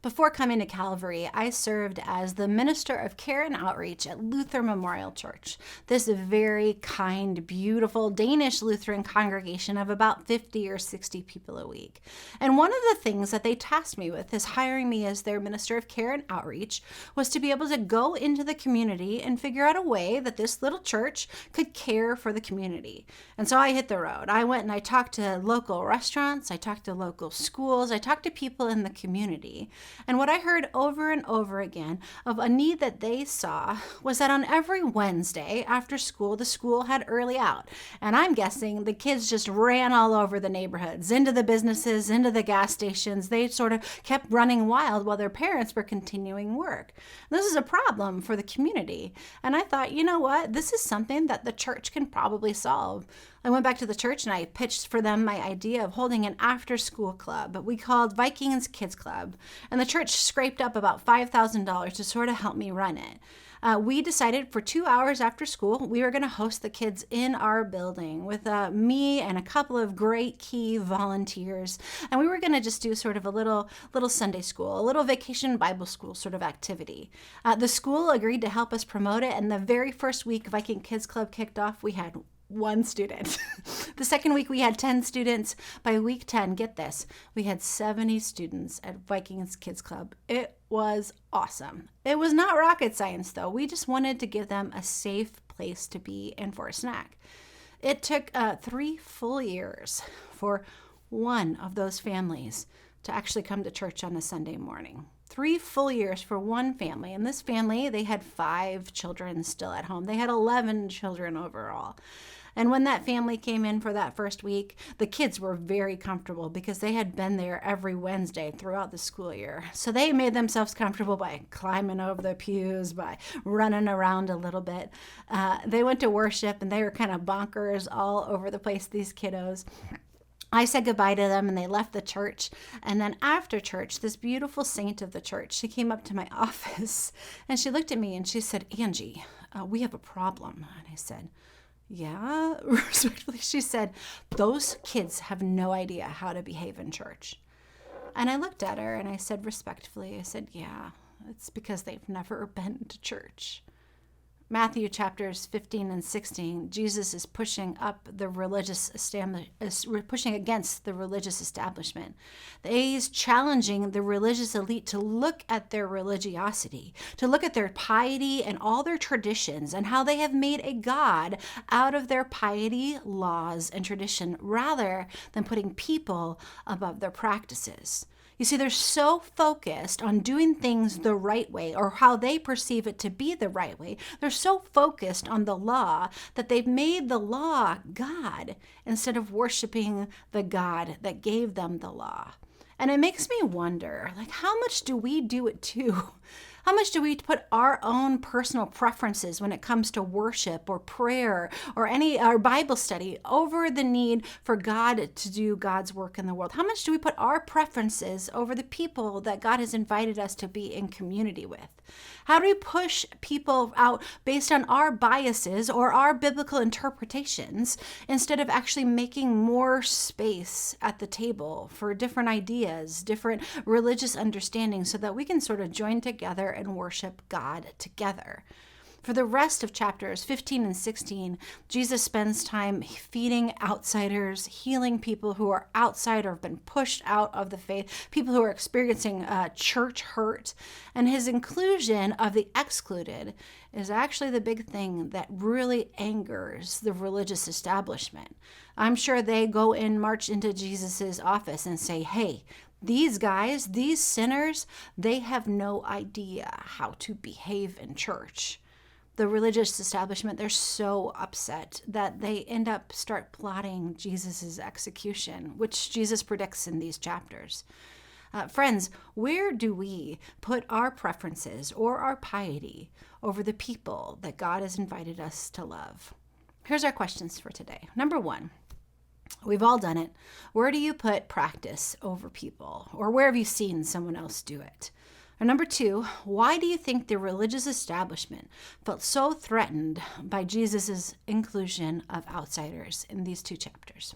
Before coming to Calvary, I served as the Minister of Care and Outreach at Luther Memorial Church, this very kind, beautiful Danish Lutheran congregation of about 50 or 60 people a week. And one of the things that they tasked me with is hiring me as their Minister of Care and Outreach was to be able to go into the community and figure out a way that this little church could care for the community. And so I hit the road. I went and I talked to local restaurants, I talked to local schools, I talked to people in the community. And what I heard over and over again of a need that they saw was that on every Wednesday after school, the school had early out. And I'm guessing the kids just ran all over the neighborhoods, into the businesses, into the gas stations. They sort of kept running wild while their parents were continuing work. This is a problem for the community. And I thought, you know what? This is something that the church can probably solve. I went back to the church and I pitched for them my idea of holding an after-school club we called Vikings Kids Club. And the church scraped up about $5,000 to sort of help me run it. We decided for 2 hours after school, we were going to host the kids in our building with me and a couple of great key volunteers. And we were going to just do sort of a little Sunday school, a little vacation Bible school sort of activity. The school agreed to help us promote it. And the very first week Viking Kids Club kicked off, we had 1 student. The second week we had 10 students. By week 10, get this, we had 70 students at Vikings Kids Club. It was awesome. It was not rocket science though. We just wanted to give them a safe place to be and for a snack. It took 3 full years for one of those families to actually come to church on a Sunday morning. 3 full years for one family. And this family, they had 5 children still at home. They had 11 children overall. And when that family came in for that first week, the kids were very comfortable because they had been there every Wednesday throughout the school year. So they made themselves comfortable by climbing over the pews, by running around a little bit. They went to worship and they were kind of bonkers all over the place, these kiddos. I said goodbye to them and they left the church. And then after church, this beautiful saint of the church, she came up to my office and she looked at me and she said, "Angie, we have a problem." And I said, "Yeah," respectfully. She said, "Those kids have no idea how to behave in church." And I looked at her and I said respectfully, I said, "Yeah, it's because they've never been to church." Matthew chapters 15 and 16, Jesus is pushing against the religious establishment. He's challenging the religious elite to look at their religiosity, to look at their piety and all their traditions and how they have made a god out of their piety, laws, and tradition rather than putting people above their practices. You see, they're so focused on doing things the right way or how they perceive it to be the right way. They're so focused on the law that they've made the law God instead of worshiping the God that gave them the law. And it makes me wonder, how much do we do it too? How much do we put our own personal preferences when it comes to worship or prayer or our Bible study over the need for God to do God's work in the world? How much do we put our preferences over the people that God has invited us to be in community with? How do we push people out based on our biases or our biblical interpretations instead of actually making more space at the table for different ideas, different religious understandings so that we can sort of join together and worship God together? For the rest of chapters 15 and 16, Jesus spends time feeding outsiders, healing people who are outside or have been pushed out of the faith, people who are experiencing church hurt. And his inclusion of the excluded is actually the big thing that really angers the religious establishment. I'm sure they go and march into Jesus's office and say, "Hey, these guys, these sinners, they have no idea how to behave in church." The religious establishment, they're so upset that they start plotting Jesus's execution, which Jesus predicts in these chapters. Friends, where do we put our preferences or our piety over the people that God has invited us to love? Here's our questions for today. Number 1, we've all done it. Where do you put practice over people? Or where have you seen someone else do it? Or number 2, why do you think the religious establishment felt so threatened by Jesus' inclusion of outsiders in these 2 chapters?